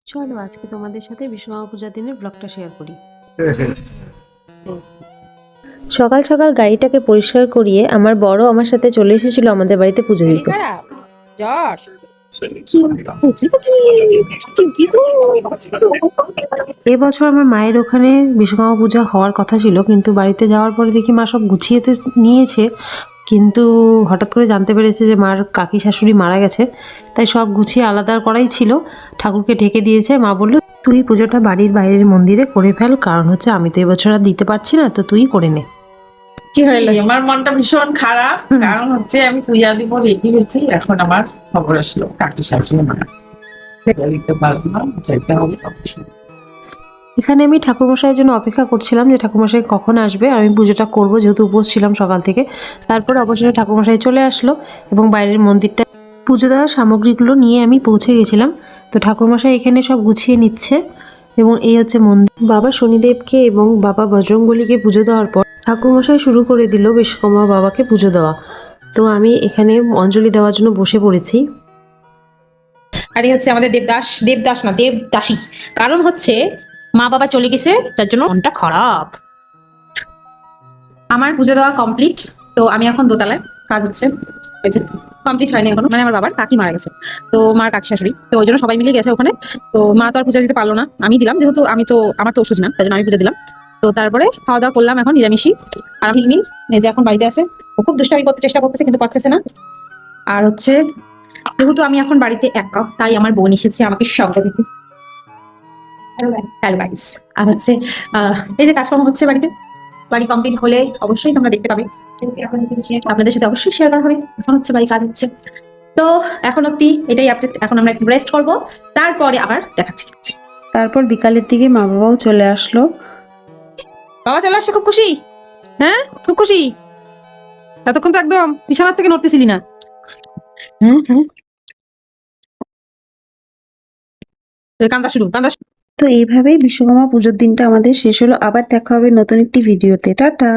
চলো আজকে তোমাদের সাথে বিশ্বকর্মা পূজার দিনের ব্লগটা শেয়ার করি। সকাল সকাল গাড়িটাকে পরিষ্কার করিয়ে আমার বড় আমার সাথে চলে এসেছিল আমাদের বাড়িতে পুজো দিতে। এবছর আমার মায়ের ওখানে বিশ্বকর্মা পূজা হওয়ার কথা ছিল, কিন্তু বাড়িতে যাওয়ার পরে দেখি মা সব গুছিয়ে তো নিয়েছে, কিন্তু হঠাৎ করে জানতে পেরেছে যে মার কাকি শাশুড়ি মারা গেছে, তাই সব গুছিয়ে আলাদা করাই ছিল, ঠাকুরকে ঢেকে দিয়েছে। মা বলল তুই পুজোটা বাড়ির বাইরের মন্দিরে করে ফেল, কারণ হচ্ছে আমি তো এবছর আর দিতে পারছি না, তো তুই করে নে। কি হলো? আমার মনটা ভীষণ খারাপ, কারণ হচ্ছে আমি পূজা দিব রেডি হয়েছি, এখন আমার খবর আসলো কাকি শাশুড়ি মারা দিতে পারবো না, যেতে হবে। এখানে আমি ঠাকুরমশাইয়ের জন্য অপেক্ষা করছিলাম যে ঠাকুরমশাই কখন আসবে, আমি পুজোটা করব, যেহেতু উপোস ছিলাম সকাল থেকে। তারপর অবশেষে ঠাকুরমশাই চলে আসলো এবং বাইরের মন্দিরটা পুজো দেওয়ার সামগ্রীগুলো নিয়ে আমি পৌঁছে গেছিলাম। তো ঠাকুরমশাই এখানে সব গুছিয়ে নিচ্ছে এবং এই হচ্ছে মন্দির। বাবা শনিদেবকে এবং বাবা বজরংবলীকে পুজো দেওয়ার পর ঠাকুরমশাই শুরু করে দিল বিশ্বকর্মা বাবাকে পুজো দেওয়া। তো আমি এখানে অঞ্জলি দেওয়ার জন্য বসে পড়েছি। আর এই হচ্ছে আমাদের দেবদাস না দেবদাসী, কারণ হচ্ছে মা বাবা চলে গেছে, তার জন্য মনটা খারাপ। আমার পুজো দেওয়া কমপ্লিট, তো আমি এখন দোতলায় কাজ হচ্ছে, কমপ্লিট হয়নি এখনো, মানে আমার বাবার কাকি মারা গেছে, তো মার কাকি শাশুড়ি, তো ওই জন্য সবাই মিলে গেছে ওখানে। তো মা তো আর পূজা দিতে পারলো না, আমি দিলাম, যেহেতু আমার তো ওষুধ না, তাই জন্য আমি পুজো দিলাম। তো তারপরে খাওয়া দাওয়া করলাম এখন নিরামিষই। আর আমি মিল এই যে এখন বাড়িতে আছে, ও খুব দুষ্টামি করতে চেষ্টা করতেছে কিন্তু পারতেছে না। আর হচ্ছে যেহেতু আমি এখন বাড়িতে একা, তাই আমার বোন এসেছে আমাকে সঙ্গ দিতে। Hello guys. আর হচ্ছে এই যে কাজকর্ম হচ্ছে বাড়িতে, বাড়ি কমপ্লিট হলে অবশ্যই তোমরা দেখতে পাবে, আপনাদের সাথে অবশ্যই শেয়ার করা হবে। এখন হচ্ছে বাড়ি কাজ হচ্ছে, তো এখন অব্দি এটাই আপডেট। এখন আমরা একটু রেস্ট করবো, তারপরে আবার দেখাচ্ছি। তারপর বিকালের দিকে মা বাবাও চলে আসলো। বাবা চলে আসছে, খুব খুশি? হ্যাঁ খুব খুশি। এতক্ষণ তো একদম বিছানার থেকে নড়তেছিলি না। হ্যাঁ হ্যাঁ। কান্দা শুরু। তো এইভাবেই বিশ্বকর্মা পুজোর দিনটা আমাদের শেষ হলো। আবার দেখা হবে নতুন একটি ভিডিওতে। টাটা।